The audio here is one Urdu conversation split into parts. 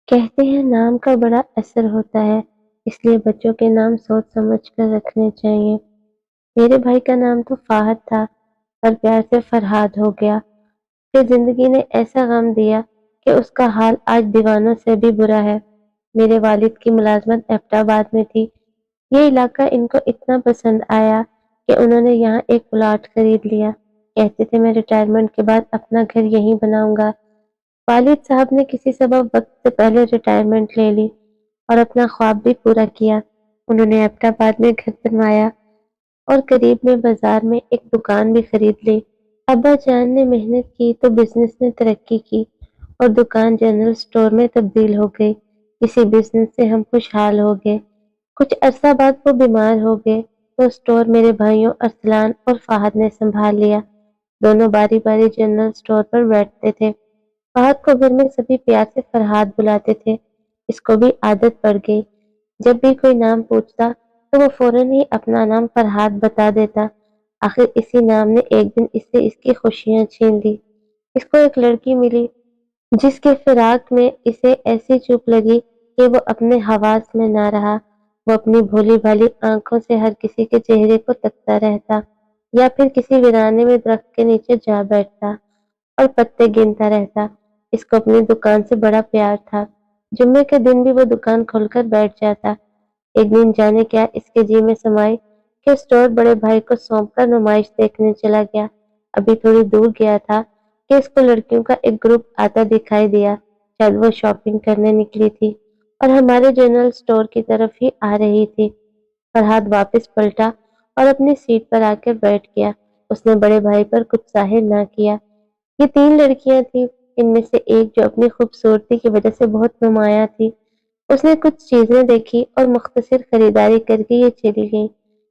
کہتے ہیں نام کا بڑا اثر ہوتا ہے، اس لیے بچوں کے نام سوچ سمجھ کر رکھنے چاہیے۔ میرے بھائی کا نام تو فہد تھا پر پیار سے فرحاد ہو گیا۔ پھر زندگی نے ایسا غم دیا کہ اس کا حال آج دیوانوں سے بھی برا ہے۔ میرے والد کی ملازمت ایبٹ آباد میں تھی۔ یہ علاقہ ان کو اتنا پسند آیا کہ انہوں نے یہاں ایک پلاٹ خرید لیا۔ کہتے تھے میں ریٹائرمنٹ کے بعد اپنا گھر یہیں بناؤں گا۔ والد صاحب نے کسی سبب وقت سے پہلے ریٹائرمنٹ لے لی اور اپنا خواب بھی پورا کیا۔ انہوں نے ایبٹ آباد میں گھر بنوایا اور قریب میں بازار میں ایک دکان بھی خرید لی۔ ابا جان نے محنت کی تو بزنس نے ترقی کی اور دکان جنرل سٹور میں تبدیل ہو گئی۔ اسی بزنس سے ہم خوشحال ہو گئے۔ کچھ عرصہ بعد وہ بیمار ہو گئے تو سٹور میرے بھائیوں ارسلان اور فہد نے سنبھال لیا۔ دونوں باری باری جنرل سٹور پر بیٹھتے تھے۔ فہد کو گھر میں سبھی پیار سے فرحاد بلاتے تھے۔ اس کو بھی عادت پڑ گئی۔ جب بھی کوئی نام پوچھتا تو وہ فوراً ہی اپنا نام فرحاد بتا دیتا۔ آخر اسی نام نے ایک دن اس سے اس کی خوشیاں چھین لی۔ اس کو ایک لڑکی ملی جس کے فراق میں اسے ایسی چوب لگی کہ وہ اپنے حواس میں نہ رہا۔ وہ اپنی بھولی بھالی آنکھوں سے ہر کسی کے چہرے کو تکتا رہتا یا پھر کسی ویرانے میں درخت کے نیچے جا بیٹھتا اور پتے گنتا رہتا۔ اس کو اپنی دکان سے بڑا پیار تھا۔ جمعے کے دن بھی وہ دکان کھول کر بیٹھ جاتا۔ ایک دن جانے کیا اس کے جی میں سمائی کہ سٹور بڑے بھائی کو سونپ کر نمائش دیکھنے چلا گیا۔ ابھی تھوڑی دور گیا تھا کہ اس کو لڑکیوں کا ایک گروپ آتا دکھائی دیا۔ شاید وہ شاپنگ کرنے نکلی تھی اور ہمارے جنرل سٹور کی طرف ہی آ رہی تھی۔ فرحاد واپس پلٹا اور اپنی سیٹ پر آ کر بیٹھ گیا۔ اس نے بڑے بھائی پر کچھ ظاہر نہ کیا۔ یہ تین لڑکیاں تھیں، ان میں سے ایک جو اپنی خوبصورتی کی وجہ سے بہت نمایاں تھی۔ اس نے کچھ چیزیں دیکھی اور مختصر خریداری کر کے یہ چلی گئی،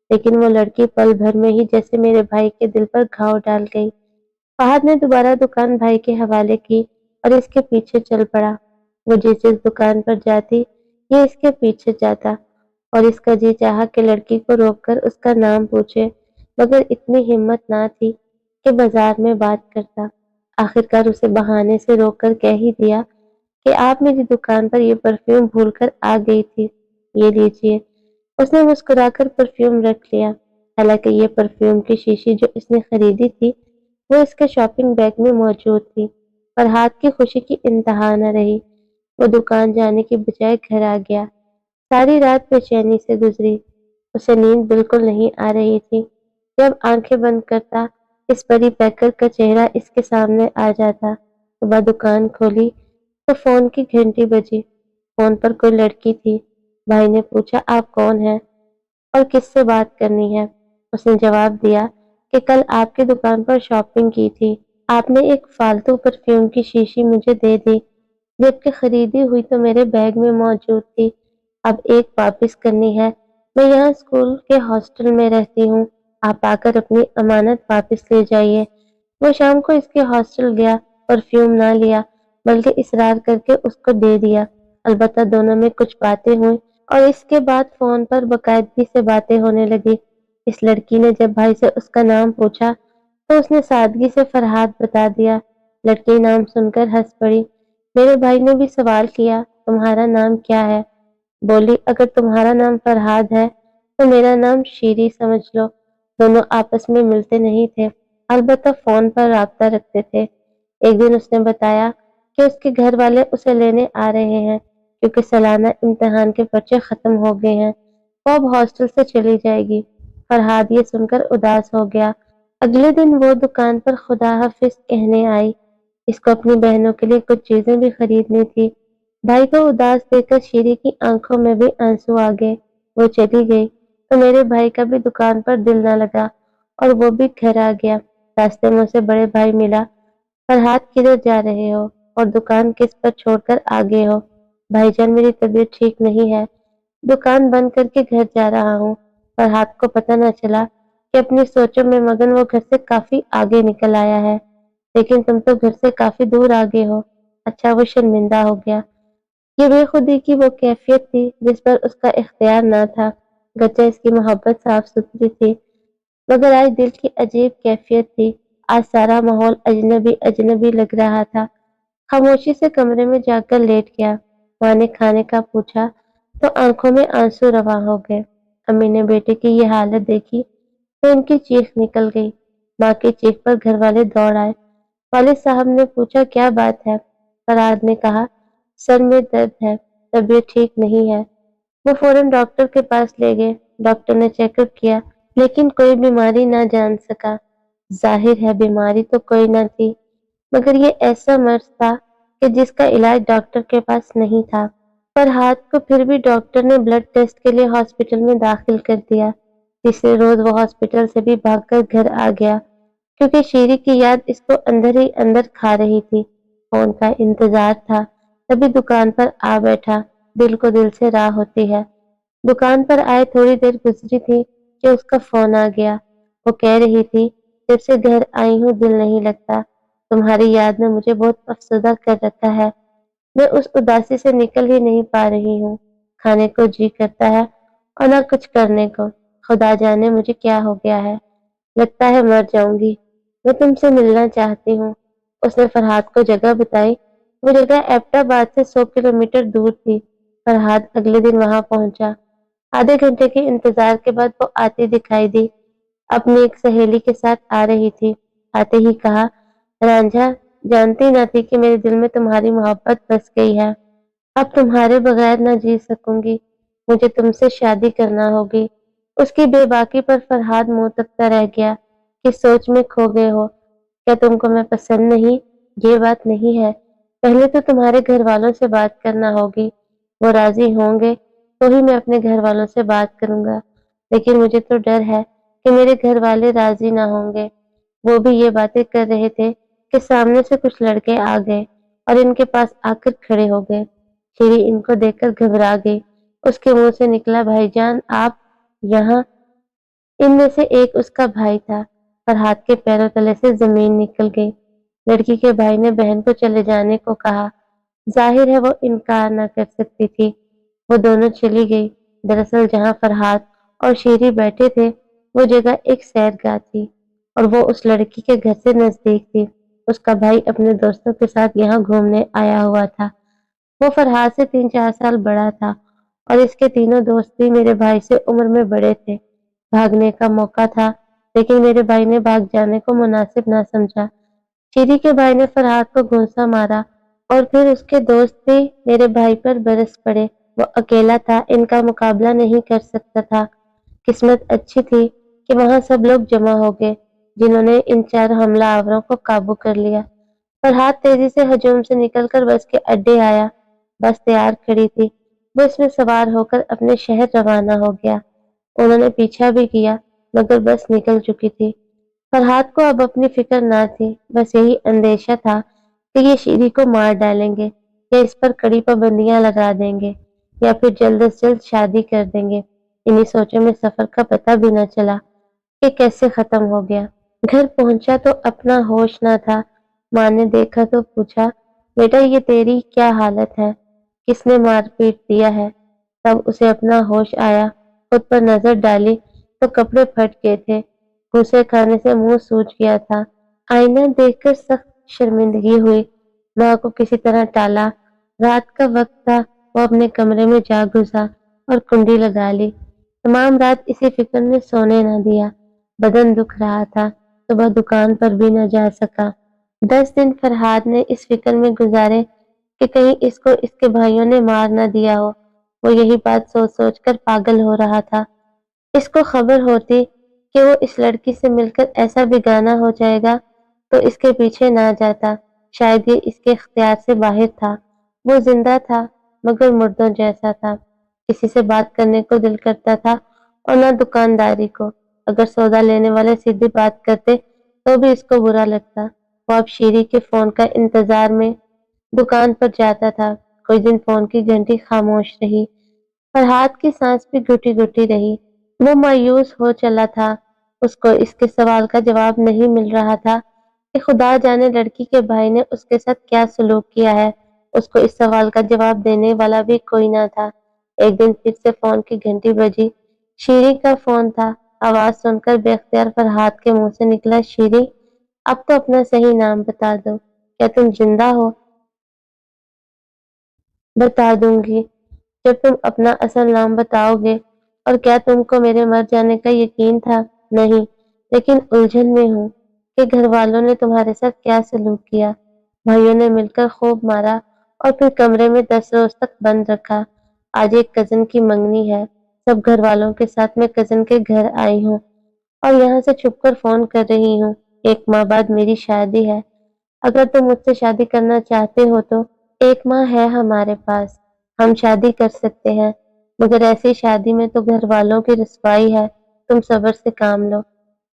لیکن وہ لڑکی پل بھر میں ہی جیسے میرے بھائی کے دل پر گھاؤ ڈال گئی۔ فہد نے دوبارہ دکان بھائی کے حوالے کی اور اس کے پیچھے چل پڑا۔ وہ جس دکان پر جاتی یہ اس کے پیچھے جاتا اور اس کا جی چاہا کہ لڑکی کو روک کر اس کا نام پوچھے، مگر اتنی ہمت نہ تھی کہ بازار میں بات کرتا۔ آخرکار اسے بہانے سے روک کر کہہ ہی دیا کہ آپ میری دکان پر یہ پرفیوم بھول کر آ گئی تھی، یہ لیجیے۔ اس نے مسکرا کر پرفیوم رکھ لیا، حالانکہ یہ پرفیوم کی شیشی جو اس نے خریدی تھی وہ اس کے شاپنگ بیگ میں موجود تھی۔ فرحاد کی خوشی کی انتہا نہ رہی۔ وہ دکان جانے کی بجائے گھر آ گیا۔ ساری رات بے چینی سے گزری۔ اسے نیند بالکل نہیں آ رہی تھی۔ جب آنکھیں بند کرتا اس پری پیکر کا چہرہ اس کے سامنے آ جاتا۔ صبح دکان کھولی تو فون کی گھنٹی بجی۔ فون پر کوئی لڑکی تھی۔ بھائی نے پوچھا آپ کون ہیں اور کس سے بات کرنی ہے؟ اس نے جواب دیا کہ کل آپ کی دکان پر شاپنگ کی تھی، آپ نے ایک فالتو پرفیوم کی شیشی مجھے دے دی، جبکہ خریدی ہوئی تو میرے بیگ میں موجود تھی۔ اب ایک واپس کرنی ہے۔ میں یہاں اسکول کے ہاسٹل میں رہتی ہوں، آپ آ کر اپنی امانت واپس لے جائیے۔ وہ شام کو اس کے ہاسٹل گیا، پرفیوم نہ لیا بلکہ اصرار کر کے اس کو دے دیا۔ البتہ دونوں میں کچھ باتیں ہوئیں اور اس کے بعد فون پر باقاعدگی سے باتیں ہونے لگی۔ اس لڑکی نے جب بھائی سے اس کا نام پوچھا تو اس نے سادگی سے فرحاد بتا دیا۔ لڑکی نام سن کر ہنس پڑی۔ میرے بھائی نے بھی سوال کیا تمہارا نام کیا ہے؟ بولی اگر تمہارا نام فرحاد ہے تو میرا نام شیری سمجھ لو۔ دونوں آپس میں ملتے نہیں تھے، البتہ فون پر رابطہ رکھتے تھے۔ ایک دن اس نے بتایا کہ اس کے گھر والے اسے لینے آ رہے ہیں کیونکہ سالانہ امتحان کے پرچے ختم ہو گئے ہیں۔ وہ اب ہاسٹل سے چلی جائے گی۔ فرحاد یہ سن کر اداس ہو گیا۔ اگلے دن وہ دکان پر خدا حافظ کہنے آئی۔ اس کو اپنی بہنوں کے لیے کچھ چیزیں بھی خریدنی تھی۔ بھائی کو اداس دیکھ کر شیری کی آنکھوں میں بھی آنسو آ گئے۔ وہ چلی گئی تو میرے بھائی کا بھی دکان پر دل نہ لگا اور وہ بھی گھر آ گیا۔ راستے میں اسے بڑے بھائی ملا۔ فرحاد کدھر جا رہے ہو اور دکان کس پر چھوڑ کر آگے ہو؟ بھائی جان میری طبیعت ٹھیک نہیں ہے، دکان بند کر کے گھر جا رہا ہوں۔ فرحاد کو پتہ نہ چلا کہ اپنی سوچوں میں مگن وہ گھر سے کافی آگے نکل آیا ہے۔ لیکن تم تو گھر سے کافی دور آگے ہو۔ اچھا وہ شرمندہ ہو گیا۔ یہ بے خودی کی وہ کیفیت تھی جس پر اس کا اختیار نہ تھا، گرچہ اس کی محبت صاف ستھری تھی، مگر آج دل کی عجیب کیفیت تھی۔ آج سارا ماحول اجنبی اجنبی لگ رہا تھا۔ خاموشی سے کمرے میں جا کر لیٹ گیا۔ ماں نے کھانے کا پوچھا تو آنکھوں میں آنسو رواں ہو گئے۔ امی نے بیٹے کی یہ حالت دیکھی تو ان کی چیخ نکل گئی۔ ماں کی چیخ پر گھر والے دوڑ آئے۔ والد صاحب نے پوچھا کیا بات ہے؟ فرحاد نے کہا سر میں درد ہے، طبیعت ٹھیک نہیں ہے۔ وہ فوراً ڈاکٹر کے پاس لے گئے۔ ڈاکٹر نے چیک اپ کیا لیکن کوئی بیماری نہ جان سکا۔ ظاہر ہے بیماری تو کوئی نہ تھی، مگر یہ ایسا مرض تھا کہ جس کا علاج ڈاکٹر کے پاس نہیں تھا۔ فرحاد کو پھر بھی ڈاکٹر نے بلڈ ٹیسٹ کے لیے ہاسپٹل میں داخل کر دیا۔ تیسرے روز وہ ہاسپٹل سے بھی بھاگ کر گھر آ گیا کیونکہ شیری کی یاد اس کو اندر ہی اندر کھا رہی تھی۔ فون کا انتظار تھا، تبھی دکان پر آ بیٹھا۔ دل کو دل سے راہ ہوتی ہے۔ دکان پر آئے تھوڑی دیر گزری تھی کہ اس کا فون آ گیا۔ وہ کہہ رہی تھی جب سے گھر آئی ہوں دل نہیں لگتا، تمہاری یاد نے مجھے بہت افسردہ کر رکھا ہے، میں اس اداسی سے نکل ہی نہیں پا رہی ہوں۔ کھانے کو جی کرتا ہے اور نہ کچھ کرنے کو۔ خدا جانے مجھے کیا ہو گیا ہے، لگتا ہے مر جاؤں گی، میں تم سے ملنا چاہتی ہوں۔ اس نے فرحاد کو جگہ بتائی۔ وہ جگہ ایبٹ آباد سے 100 کلومیٹر دور تھی۔ فرحاد اگلے دن وہاں پہنچا۔ آدھے گھنٹے کے انتظار کے بعد وہ آتی دکھائی دی۔ اپنی ایک سہیلی کے ساتھ آ رہی تھی۔ آتے ہی کہا رانجھا، جانتی نہ تھی کہ میرے دل میں تمہاری محبت بس گئی ہے، اب تمہارے بغیر نہ جی سکوں گی، مجھے تم سے شادی کرنا ہوگی۔ اس کی بے باکی پر فرحاد منہ تکتا رہ گیا کہ سوچ میں کھو گئے ہو، کیا تم کو میں پسند نہیں؟ یہ بات نہیں ہے، پہلے تو تمہارے گھر والوں سے بات کرنا ہوگی، وہ راضی ہوں گے تو ہی میں اپنے گھر والوں سے بات کروں گا، لیکن مجھے تو ڈر ہے کہ میرے گھر والے راضی نہ ہوں گے۔ وہ بھی یہ باتیں کر رہے تھے کہ سامنے سے کچھ لڑکے آ گئے اور ان کے پاس آ کر کھڑے ہو گئے۔ شیری ان کو دیکھ کر گھبرا گئی۔ اس کے منہ سے نکلا بھائی جان آپ یہاں؟ ان میں سے ایک اس کا بھائی تھا۔ فرحاد کے پیروں تلے سے زمین نکل گئی۔ لڑکی کے بھائی نے بہن کو چلے جانے کو کہا۔ ظاہر ہے وہ انکار نہ کر سکتی تھی۔ وہ دونوں چلی گئی۔ دراصل جہاں فرحاد اور شیری بیٹھے تھے وہ جگہ ایک سیر گاہ تھی اور وہ اس لڑکی کے گھر سے نزدیک تھی۔ اس کا بھائی اپنے دوستوں کے ساتھ یہاں گھومنے آیا ہوا تھا۔ وہ فرحاد سے 3-4 سال بڑا تھا اور اس کے تینوں دوست بھی میرے بھائی سے عمر میں بڑے تھے۔ بھاگنے کا موقع تھا لیکن میرے بھائی نے بھاگ جانے کو مناسب نہ سمجھا۔ شیری کے بھائی نے فرحاد کو گھونسا مارا اور پھر اس کے دوست بھی میرے بھائی پر برس پڑے۔ وہ اکیلا تھا، ان کا مقابلہ نہیں کر سکتا تھا۔ قسمت اچھی تھی کہ وہاں سب لوگ جمع ہو گئے جنہوں نے ان 4 حملہ آوروں کو قابو کر لیا۔ فرحاد تیزی سے ہجوم سے نکل کر بس کے اڈے آیا۔ بس تیار کھڑی تھی، وہ اس میں سوار ہو کر اپنے شہر روانہ ہو گیا۔ انہوں نے پیچھا بھی کیا مگر بس نکل چکی تھی۔ فرحاد کو اب اپنی فکر نہ تھی، بس یہی اندیشہ تھا کہ یہ شیری کو مار ڈالیں گے یا اس پر کڑی پابندیاں لگا دیں گے یا پھر جلد از جلد شادی کر دیں گے۔ انہی سوچوں میں سفر کا پتہ بھی نہ چلا کہ کیسے ختم ہو گیا۔ گھر پہنچا تو اپنا ہوش نہ تھا۔ ماں نے دیکھا تو پوچھا بیٹا یہ تیری کیا حالت ہے، کس نے مار پیٹ دیا ہے؟ تب اسے اپنا ہوش آیا، خود پر نظر ڈالی تو کپڑے پھٹ گئے تھے، گھوسے کھانے سے منہ سوج گیا تھا۔ آئینہ دیکھ کر سخت شرمندگی ہوئی، ماں کو کسی طرح ٹالا۔ رات کا وقت تھا، وہ اپنے کمرے میں جا گھسا اور کنڈی لگا لی۔ تمام رات اسی فکر نے سونے نہ دیا۔ بدن دکھ رہا تھا، صبح دکان پر بھی نہ جا سکا۔ 10 دن فرحاد نے اس فکر میں گزارے کہ کہیں اس کو اس کے بھائیوں نے مار نہ دیا ہو۔ وہ یہی بات سوچ سوچ کر پاگل ہو رہا تھا۔ اس کو خبر ہوتی کہ وہ اس لڑکی سے مل کر ایسا بیگانہ ہو جائے گا تو اس کے پیچھے نہ جاتا۔ شاید یہ اس کے اختیار سے باہر تھا۔ وہ زندہ تھا مگر مردوں جیسا تھا۔ کسی سے بات کرنے کو دل کرتا تھا اور نہ دکانداری کو۔ اگر سودا لینے والے سیدھی بات کرتے تو بھی اس کو برا لگتا۔ وہ اب شیری کے فون کا انتظار میں دکان پر جاتا تھا۔ کچھ دن فون کی گھنٹی خاموش رہی۔ فرحاد کی سانس بھی گھٹی گھٹی رہی۔ وہ مایوس ہو چلا تھا۔ اس کو اس کے سوال کا جواب نہیں مل رہا تھا کہ خدا جانے لڑکی کے بھائی نے اس کے ساتھ کیا سلوک کیا ہے۔ اس کو اس سوال کا جواب دینے والا بھی کوئی نہ تھا۔ ایک دن پھر سے فون کی گھنٹی بجی۔ شیری کا فون تھا۔ آواز سن کر بے اختیار فرحاد کے منہ سے نکلا شیری اب تو اپنا صحیح نام بتا دو، کیا تم زندہ ہو؟ بتا دوں گی جب تم اپنا اصل نام بتاؤ گے۔ اور کیا تم کو میرے مر جانے کا یقین تھا؟ نہیں، لیکن الجھن میں ہوں کہ گھر والوں نے تمہارے ساتھ کیا سلوک کیا۔ بھائیوں نے مل کر خوب مارا اور پھر کمرے میں 10 روز تک بند رکھا۔ آج ایک کزن کی منگنی ہے، سب گھر والوں کے ساتھ میں کزن کے گھر آئی ہوں اور یہاں سے چھپ کر فون کر رہی ہوں۔ 1 ماہ بعد میری شادی ہے۔ اگر تم مجھ سے شادی کرنا چاہتے ہو تو 1 ماہ ہے ہمارے پاس، ہم شادی کر سکتے ہیں، مگر ایسی شادی میں تو گھر والوں کی رسوائی ہے، تم صبر سے کام لو۔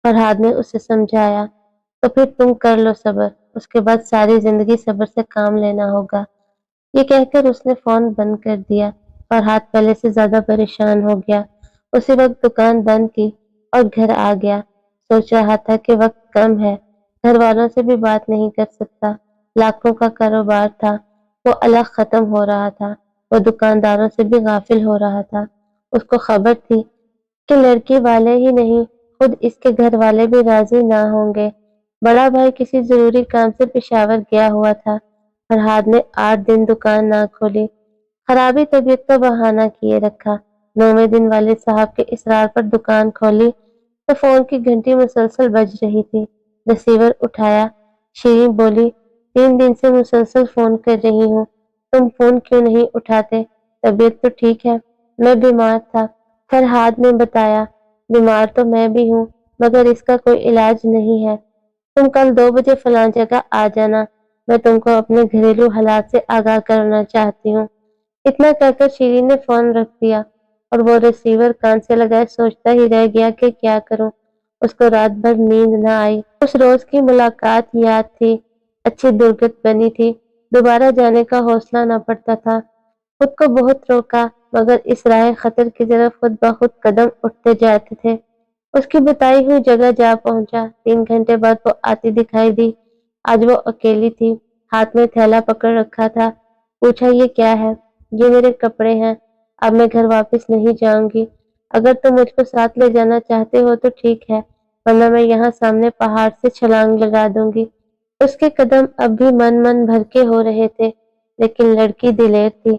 فرحاد نے اسے سمجھایا۔ تو پھر تم کر لو صبر، اس کے بعد ساری زندگی صبر سے کام لینا ہوگا۔ یہ کہہ کر اس نے فون بند کر دیا۔ فرحاد پہلے سے زیادہ پریشان ہو گیا۔ اسی وقت دکان بند کی اور گھر آ گیا۔ سوچ رہا تھا کہ وقت کم ہے، گھر والوں سے بھی بات نہیں کر سکتا۔ لاکھوں کا کاروبار تھا، وہ الگ ختم ہو رہا تھا، وہ دکانداروں سے بھی غافل ہو رہا تھا۔ اس کو خبر تھی کہ لڑکی والے ہی نہیں، خود اس کے گھر والے بھی راضی نہ ہوں گے۔ بڑا بھائی کسی ضروری کام سے پشاور گیا ہوا تھا۔ فرحاد نے 8 دن دکان نہ کھولی، خرابی طبیعت کا بہانہ کیے رکھا۔ 9ویں دن والد صاحب کے اصرار پر دکان کھولی تو فون کی گھنٹی مسلسل بج رہی تھی۔ ریسیور اٹھایا۔ شیریں بولی، 3 دن سے مسلسل فون کر رہی ہوں، تم فون کیوں نہیں اٹھاتے؟ طبیعت تو ٹھیک ہے؟ میں بیمار تھا، فرحاد نے بتایا۔ بیمار تو میں بھی ہوں، مگر اس کا کوئی علاج نہیں ہے۔ تم کل 2 بجے فلاں جگہ آ جانا، میں تم کو اپنے گھریلو حالات سے آگاہ کرنا چاہتی ہوں۔ اتنا کہہ کر شیریں نے فون رکھ دیا اور وہ ریسیور کان سے لگائے سوچتا ہی رہ گیا کہ کیا کروں۔ اس کو رات بھر نیند نہ آئی۔ اس روز کی ملاقات یاد تھی، اچھی درگت بنی تھی، دوبارہ جانے کا حوصلہ نہ پڑتا تھا۔ خود کو بہت روکا، مگر اس راہ خطر کی طرف خود بخود قدم اٹھتے جاتے تھے۔ اس کی بتائی ہوئی جگہ جا پہنچا۔ 3 گھنٹے بعد وہ آتی دکھائی دی۔ آج وہ اکیلی تھی، ہاتھ میں تھیلا پکڑ رکھا تھا۔ پوچھا، یہ کیا ہے؟ یہ میرے کپڑے ہیں، اب میں گھر واپس نہیں جاؤں گی۔ اگر تم مجھ کو ساتھ لے جانا چاہتے ہو تو ٹھیک ہے، ورنہ میں یہاں سامنے پہاڑ سے چھلانگ لگا دوں گی۔ اس کے قدم اب بھی من بھرکے ہو رہے تھے، لیکن لڑکی دلیر تھی،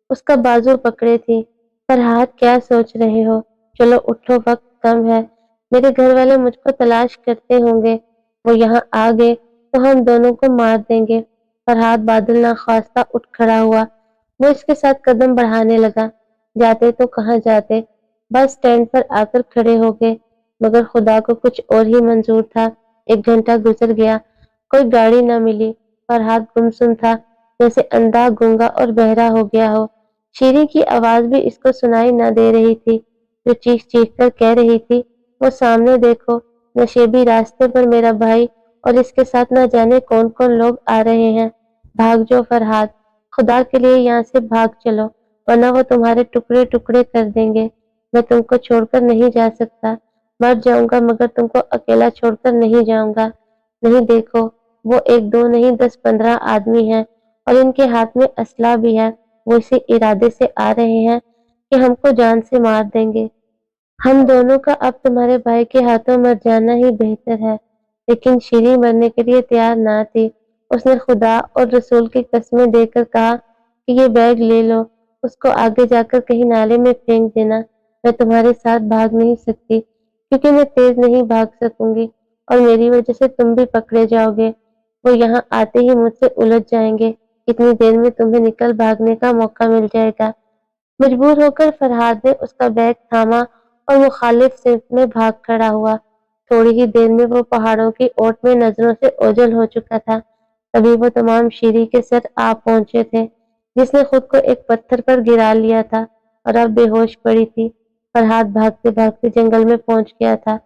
اس کا بازو پکڑے تھی۔ فرحاد، کیا سوچ رہے ہو؟ چلو اٹھو، وقت کم ہے، میرے گھر والے مجھ کو تلاش کرتے ہوں گے، وہ یہاں آ گئے تو ہم دونوں کو مار دیں گے۔ فرحاد بادل ناخواستہ اٹھ کھڑا ہوا۔ وہ اس کے ساتھ قدم بڑھانے لگا۔ جاتے تو کہاں جاتے، بس اسٹینڈ پر آ کر کھڑے ہو گئے، مگر خدا کو کچھ اور ہی منظور تھا۔ 1 گھنٹہ گزر گیا، کوئی گاڑی نہ ملی۔ فرحاد گمسم تھا، جیسے اندھا، گونگا اور بہرا ہو گیا ہو۔ شیریں کی آواز بھی اس کو سنائی نہ دے رہی تھی، جو چیخ چیخ کر کہہ رہی تھی، وہ سامنے دیکھو، نشیبی راستے پر میرا بھائی اور اس کے ساتھ نہ جانے کون کون لوگ آ رہے ہیں۔ بھاگ جو فرحاد، خدا کے لیے یہاں سے بھاگ چلو، ورنہ وہ تمہارے ٹکڑے ٹکڑے کر دیں گے۔ میں تم کو چھوڑ کر نہیں جا سکتا، مر جاؤں گا مگر تم کو اکیلا چھوڑ کر نہیں جاؤں گا۔ نہیں دیکھو، وہ 1 2 نہیں 10 15 آدمی ہیں اور ان کے ہاتھ میں اسلحہ بھی ہے۔ وہ اسی ارادے سے آ رہے ہیں کہ ہم کو جان سے مار دیں گے۔ ہم دونوں کا اب تمہارے بھائی کے ہاتھوں مر جانا ہی بہتر ہے۔ لیکن شیریں مرنے کے لیے تیار نہ تھی۔ اس نے خدا اور رسول کی قسمیں دے کر کہا کہ یہ بیگ لے لو، اس کو آگے جا کر کہیں نالے میں پھینک دینا۔ میں تمہارے ساتھ بھاگ نہیں سکتی، کیونکہ میں تیز نہیں بھاگ سکوں گی اور میری وجہ سے تم بھی پکڑے جاؤ گے۔ وہ یہاں آتے ہی مجھ سے الجھ جائیں گے، اتنی دیر میں تمہیں نکل بھاگنے کا موقع مل جائے گا۔ مجبور ہو کر فرحاد نے اس کا بیگ تھاما اور مخالف سمت میں بھاگ کھڑا ہوا۔ تھوڑی ہی دیر میں وہ پہاڑوں کی اوٹ میں نظروں سے اوجھل ہو چکا تھا۔ تبھی وہ تمام شیریں کے سر آ پہنچے تھے، جس نے خود کو ایک پتھر پر گرا لیا تھا اور اب بے ہوش پڑی تھی۔ فرحاد بھاگتے بھاگتے جنگل میں پہنچ گیا تھا۔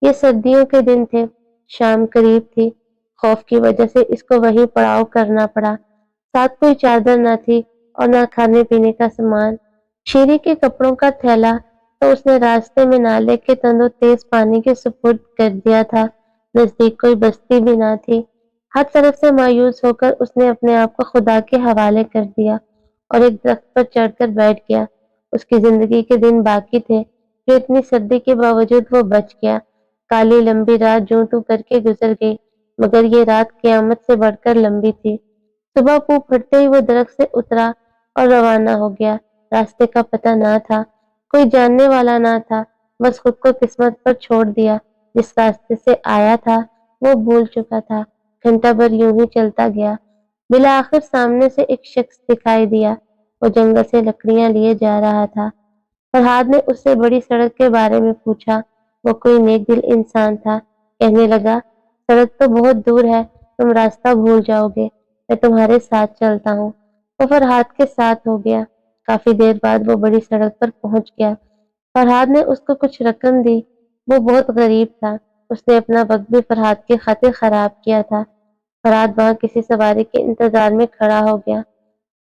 یہ سردیوں کے دن تھے، شام قریب تھی، خوف کی وجہ سے اس کو وہیں پڑاؤ کرنا پڑا۔ ساتھ کوئی چادر نہ تھی اور نہ کھانے پینے کا سامان۔ شیریں کے کپڑوں کا تھیلا تو اس نے راستے میں نالے کے تندو تیز پانی کے سپرد کر دیا تھا۔ نزدیک کوئی بستی بھی نہ تھی۔ ہر طرف سے مایوس ہو کر اس نے اپنے آپ کو خدا کے حوالے کر دیا اور ایک درخت پر چڑھ کر بیٹھ گیا۔ اس کی زندگی کے دن باقی تھے، جو اتنی سردی کے باوجود وہ بچ گیا۔ کالی لمبی رات جوں توں کر کے گزر گئی، مگر یہ رات قیامت سے بڑھ کر لمبی تھی۔ صبح پھوٹ پھٹتے ہی وہ درخت سے اترا اور روانہ ہو گیا۔ راستے کا پتہ نہ تھا، کوئی جاننے والا نہ تھا، بس خود کو قسمت پر چھوڑ دیا۔ جس راستے سے آیا تھا وہ بھول چکا تھا۔ گھنٹہ بھر یوں ہی چلتا گیا۔ بالآخر سامنے سے ایک شخص دکھائی دیا، وہ جنگل سے لکڑیاں لیے جا رہا تھا۔ فرحاد نے اس سے بڑی سڑک کے بارے میں پوچھا۔ وہ کوئی نیک دل انسان تھا، کہنے لگا، سڑک تو بہت دور ہے، تم راستہ بھول جاؤ گے، میں تمہارے ساتھ چلتا ہوں۔ وہ فرحاد کے ساتھ ہو گیا۔ کافی دیر بعد وہ بڑی سڑک پر پہنچ گیا۔ فرحاد نے اس کو کچھ رقم دی۔ وہ بہت غریب تھا، اس نے اپنا وقت بھی فرحاد کی خاطر خراب کیا تھا۔ فرحاد وہاں کسی سواری کے انتظار میں کھڑا ہو گیا۔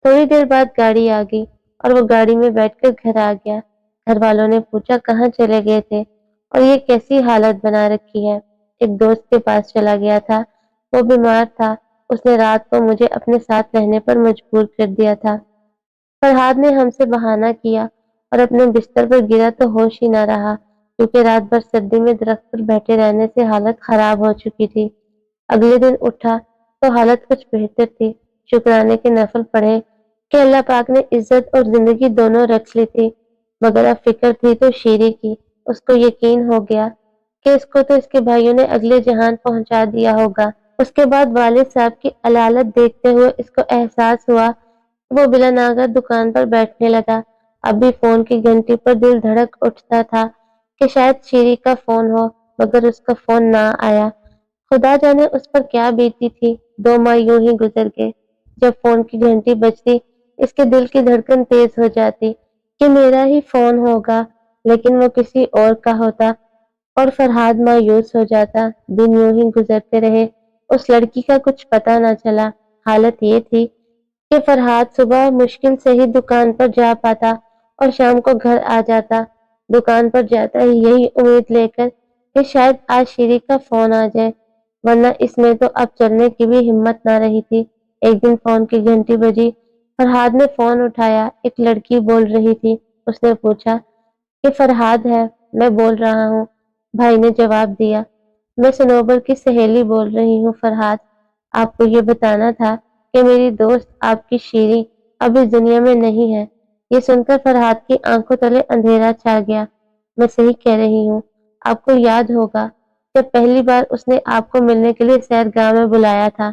تھوڑی دیر بعد گاڑی آ گئی اور وہ گاڑی میں بیٹھ کر گھر آ گیا۔ گھر والوں نے پوچھا کہاں چلے گئے تھے اور یہ کیسی حالت بنا رکھی ہے؟ ایک دوست کے پاس چلا گیا تھا، وہ بیمار تھا، اس نے رات کو مجھے اپنے ساتھ رہنے پر مجبور کر دیا تھا۔ فرحاد نے ہم سے بہانہ کیا اور اپنے بستر پر گرا تو ہوش ہی نہ رہا، کیونکہ رات بھر سردی میں درخت پر بیٹھے رہنے سے حالت خراب ہو چکی تھی۔ اگلے دن اٹھا تو حالت کچھ بہتر تھی۔ شکرانے کے نفل پڑھے کہ اللہ پاک نے عزت اور زندگی دونوں رکھ لی تھی، مگر اب فکر تھی تو شیری کی۔ اس کو یقین ہو گیا کہ اس کو تو اس کے بھائیوں نے اگلے جہان پہنچا دیا ہوگا۔ اس کے بعد والد صاحب کی علالت دیکھتے ہوئے اس کو احساس ہوا۔ وہ بلا ناغہ دکان پر بیٹھنے لگا۔ اب بھی فون کی گھنٹی پر دل دھڑک اٹھتا تھا کہ شاید شیری کا فون ہو، مگر اس کا فون نہ آیا۔ خدا جانے اس پر کیا بیتی تھی۔ 2 ماہ یوں ہی گزر گئے۔ جب فون کی گھنٹی بجتی اس کے دل کی دھڑکن تیز ہو جاتی کہ میرا ہی فون ہوگا، لیکن وہ کسی اور کا ہوتا اور فرحاد مایوس ہو جاتا۔ دن یوں ہی گزرتے رہے، اس لڑکی کا کچھ پتہ نہ چلا۔ حالت یہ تھی کہ فرحاد صبح مشکل سے ہی دکان پر جا پاتا اور شام کو گھر آ جاتا۔ دکان پر جاتا ہی یہی امید لے کر کہ شاید آج شیری کا فون آ جائے، ورنہ اس میں تو اب چلنے کی بھی ہمت نہ رہی تھی۔ ایک دن فون کی گھنٹی بجی، فرحاد نے فون اٹھایا۔ ایک لڑکی بول رہی تھی۔ اس نے پوچھا کہ فرحاد ہے؟ میں بول رہا ہوں، بھائی نے جواب دیا۔ میں صنوبر کی سہیلی بول رہی ہوں فرحاد، آپ کو یہ بتانا تھا کہ میری دوست آپ کی شیری اب اس دنیا میں نہیں ہے۔ یہ سن کر فرحاد کی آنکھوں تلے اندھیرا چھا گیا۔ میں صحیح کہہ رہی ہوں، آپ کو یاد ہوگا جب پہلی بار اس نے آپ کو ملنے کے لیے سیرگاہ میں بلایا تھا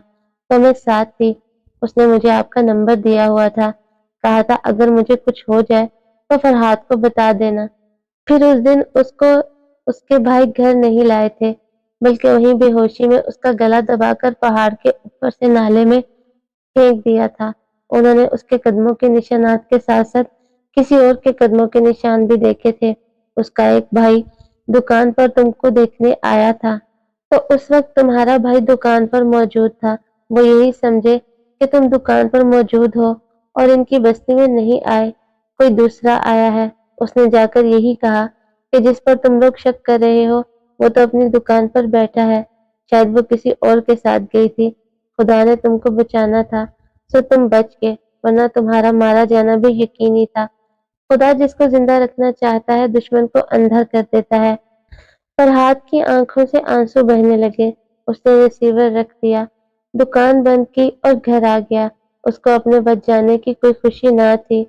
تو میں ساتھ تھی۔ اس نے مجھے آپ کا نمبر دیا ہوا تھا، کہا تھا اگر مجھے کچھ ہو جائے تو فرحاد کو بتا دینا۔ پھر اس دن اس کو اس کے بھائی گھر نہیں لائے تھے، بلکہ وہیں بے ہوشی میں اس کا گلا دبا کر پہاڑ کے اوپر سے نالے میں پھینک دیا تھا۔ انہوں نے اس کے قدموں کے نشانات کے ساتھ ساتھ کسی اور کے قدموں کے نشان بھی دیکھے تھے۔ اس کا ایک بھائی دکان پر تم کو دیکھنے آیا تھا تو اس وقت تمہارا بھائی دکان پر موجود تھا۔ وہ یہی سمجھے کہ تم دکان پر موجود ہو اور ان کی بستی میں نہیں آئے، کوئی دوسرا آیا ہے۔ اس نے جا کر یہی کہا کہ جس پر تم لوگ شک کر رہے ہو وہ تو اپنی دکان پر بیٹھا ہے، شاید وہ کسی اور کے ساتھ گئی تھی۔ خدا نے تم کو بچانا تھا سو تم بچ گئے، ورنہ تمہارا مارا جانا بھی یقینی تھا۔ خدا جس کو زندہ رکھنا چاہتا ہے دشمن کو اندھا کر دیتا ہے۔ فرحاد کی آنکھوں سے آنسو بہنے لگے۔ اس نے ریسیور رکھ دیا، دکان بند کی اور گھر آ گیا۔ اس کو اپنے بچ جانے کی کوئی خوشی نہ تھی،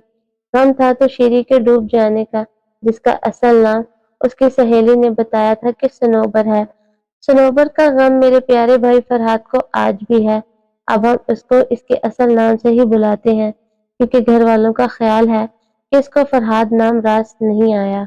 غم تھا تو شیری کے ڈوب جانے کا، جس کا اصل نام اس کی سہیلی نے بتایا تھا کہ صنوبر ہے۔ صنوبر کا غم میرے پیارے بھائی فرحاد کو آج بھی ہے۔ اب ہم اس کو اس کے اصل نام سے ہی بلاتے ہیں، کیونکہ گھر والوں کا خیال ہے کہ اس کو فرحاد نام راست نہیں آیا۔